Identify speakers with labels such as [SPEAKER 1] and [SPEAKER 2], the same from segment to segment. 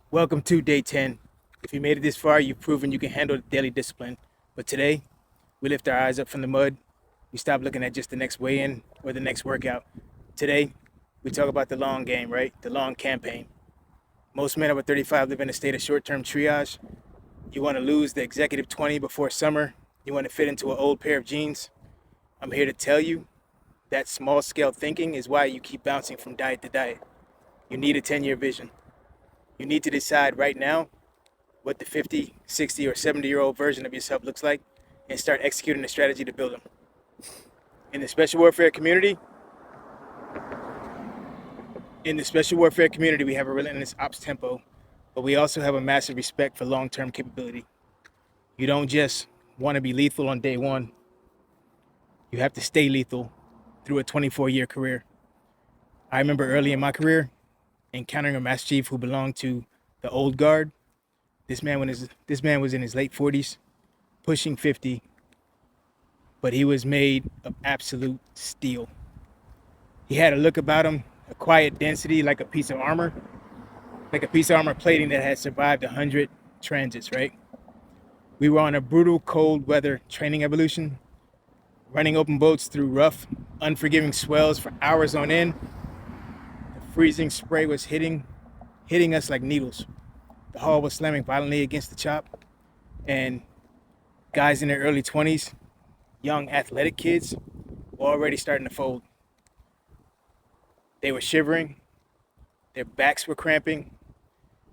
[SPEAKER 1] Welcome to day 10. If you made it this far, you've proven you can handle daily discipline. But today, we lift our eyes up from the mud. We stop looking at just the next weigh in or the next workout. Today, we talk about the long game, right? The long campaign. Most men over 35 live in a state of short term triage. You want to lose the executive 20 before summer. You want to fit into an old pair of jeans. I'm here to tell you that small scale thinking is why you keep bouncing from diet to diet. You need a 10-year vision. You need to decide right now what the 50, 60, or 70-year-old version of yourself looks like and start executing a strategy to build them. In the special warfare community, we have a relentless ops tempo, but we also have a massive respect for long-term capability. You don't just want to be lethal on day one. You have to stay lethal through a 24-year career. I remember early in my career encountering a master chief who belonged to the old guard. This man was in his late 40s, pushing 50, but he was made of absolute steel. He had a look about him, a quiet density like a piece of armor plating that had survived 100 transits, right? We were on a brutal cold weather training evolution, running open boats through rough, unforgiving swells for hours on end. The freezing spray was hitting us like needles. The hull was slamming violently against the chop, and guys in their early 20s, young athletic kids, were already starting to fold. They were shivering, their backs were cramping,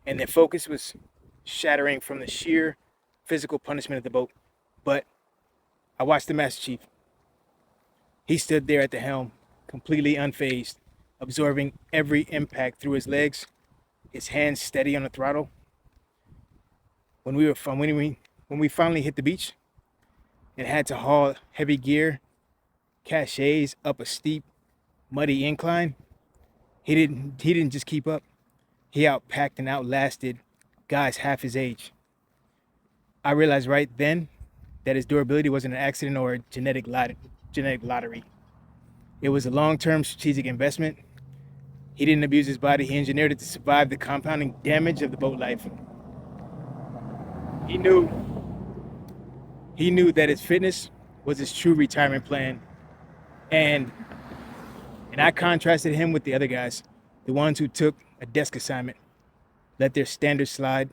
[SPEAKER 1] and their focus was shattering from the sheer physical punishment of the boat. But I watched the Master Chief. He stood there at the helm, completely unfazed, absorbing every impact through his legs, his hands steady on the throttle. When we finally hit the beach and had to haul heavy gear, caches up a steep, muddy incline, he didn't just keep up. He outpacked and outlasted guys half his age. I realized right then that his durability wasn't an accident or a genetic lottery. It was a long-term strategic investment. He didn't abuse his body. He engineered it to survive the compounding damage of the boat life. He knew that his fitness was his true retirement plan. And I contrasted him with the other guys, the ones who took a desk assignment, let their standards slide,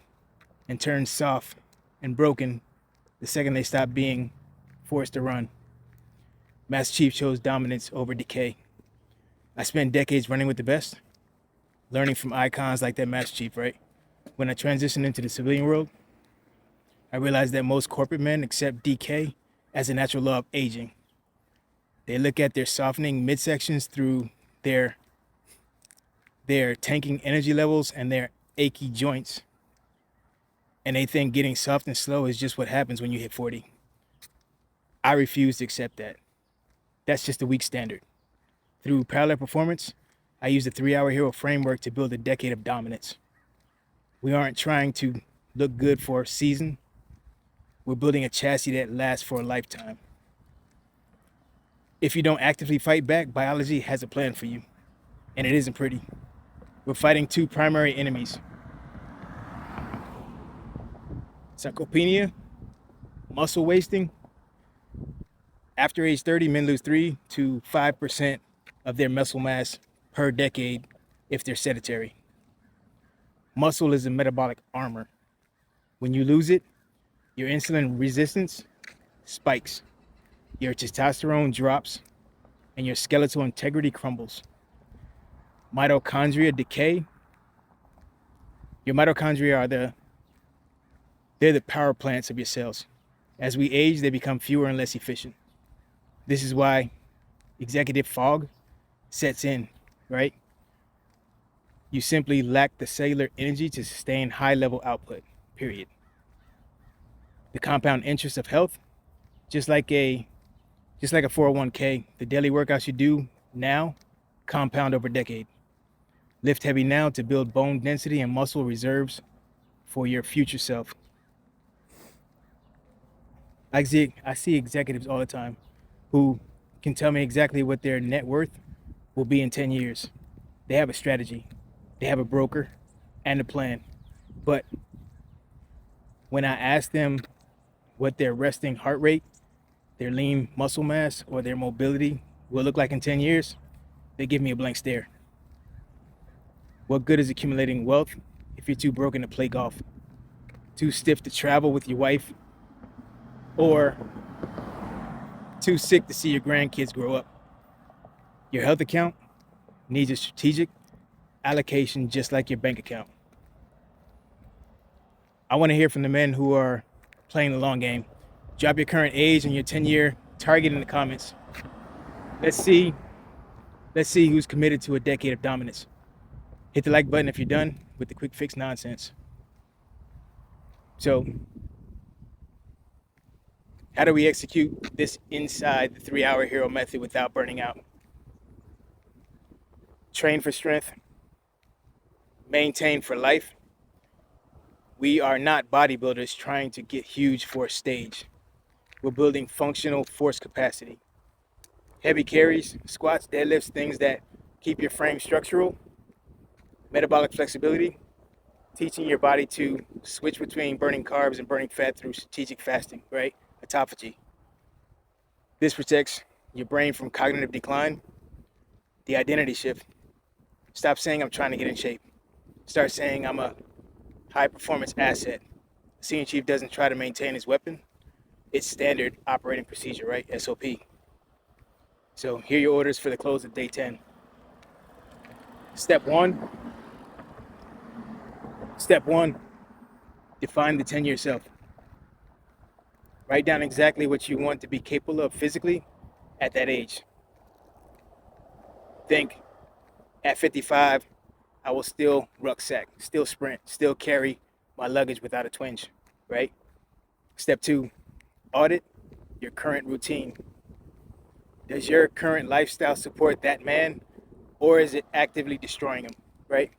[SPEAKER 1] and turned soft and broken the second they stopped being forced to run. Master Chief chose dominance over decay. I spent decades running with the best, learning from icons like that Master Chief, right? When I transitioned into the civilian world, I realized that most corporate men accept decay as a natural law of aging. They look at their softening midsections through their tanking energy levels and their achy joints, and they think getting soft and slow is just what happens when you hit 40. I refuse to accept that. That's just a weak standard. Through parallel performance, I use the 3-hour hero framework to build a decade of dominance. We aren't trying to look good for a season. We're building a chassis that lasts for a lifetime. If you don't actively fight back, biology has a plan for you, and it isn't pretty. We're fighting two primary enemies: sarcopenia, muscle wasting. After age 30, men lose 3 to 5% of their muscle mass per decade if they're sedentary. Muscle is a metabolic armor. When you lose it, your insulin resistance spikes, your testosterone drops, and your skeletal integrity crumbles. Mitochondria decay. Your mitochondria are they're the power plants of your cells. As we age, they become fewer and less efficient. This is why executive fog sets in, right? You simply lack the cellular energy to sustain high-level output, period. The compound interest of health, just like a 401k, the daily workouts you do now compound over a decade. Lift heavy now to build bone density and muscle reserves for your future self. I see executives all the time who can tell me exactly what their net worth will be in 10 years. They have a strategy, they have a broker, and a plan. But when I ask them what their resting heart rate, their lean muscle mass, or their mobility will look like in 10 years, they give me a blank stare. What good is accumulating wealth if you're too broken to play golf, too stiff to travel with your wife, or too sick to see your grandkids grow up? Your health account needs a strategic allocation just like your bank account. I want to hear from the men who are playing the long game. Drop your current age and your 10-year target in the comments. Let's see who's committed to a decade of dominance. Hit the like button if you're done with the quick fix nonsense. So, how do we execute this inside the 3-hour hero method without burning out? Train for strength, maintain for life. We are not bodybuilders trying to get huge for a stage. We're building functional force capacity. Heavy carries, squats, deadlifts, things that keep your frame structural. Metabolic flexibility, teaching your body to switch between burning carbs and burning fat through strategic fasting, right? Autophagy. This protects your brain from cognitive decline. The identity shift. Stop saying I'm trying to get in shape. Start saying I'm a high performance asset. The senior chief doesn't try to maintain his weapon. It's standard operating procedure, right? SOP. So here are your orders for the close of day 10. Step one, define the 10-year self. Write down exactly what you want to be capable of physically at that age. Think, at 55, I will still rucksack, still sprint, still carry my luggage without a twinge, right? Step 2, audit your current routine. Does your current lifestyle support that man, or is it actively destroying him, right?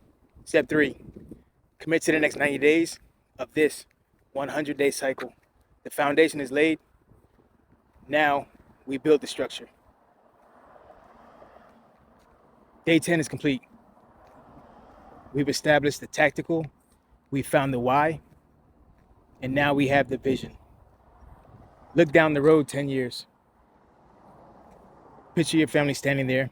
[SPEAKER 1] Step 3, commit to the next 90 days of this 100-day cycle. The foundation is laid. Now we build the structure. Day 10 is complete. We've established the tactical, we found the why, and now we have the vision. Look down the road 10 years. Picture your family standing there.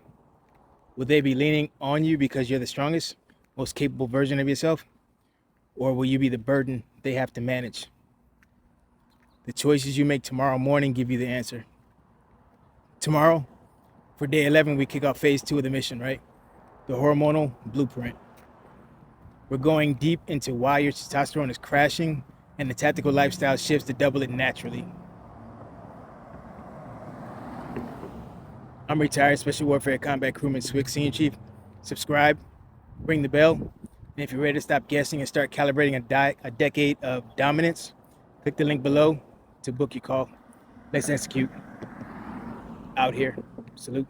[SPEAKER 1] Will they be leaning on you because you're the strongest, most capable version of yourself? Or will you be the burden they have to manage? The choices you make tomorrow morning give you the answer. Tomorrow, for day 11, we kick off phase 2 of the mission, right? The hormonal blueprint. We're going deep into why your testosterone is crashing and the tactical lifestyle shifts to double it naturally. I'm retired Special Warfare Combat Crewman SWCC Senior Chief. Subscribe, ring the bell, and if you're ready to stop guessing and start calibrating a decade of dominance, click the link below to book your call. Let's execute. Out here. Salute.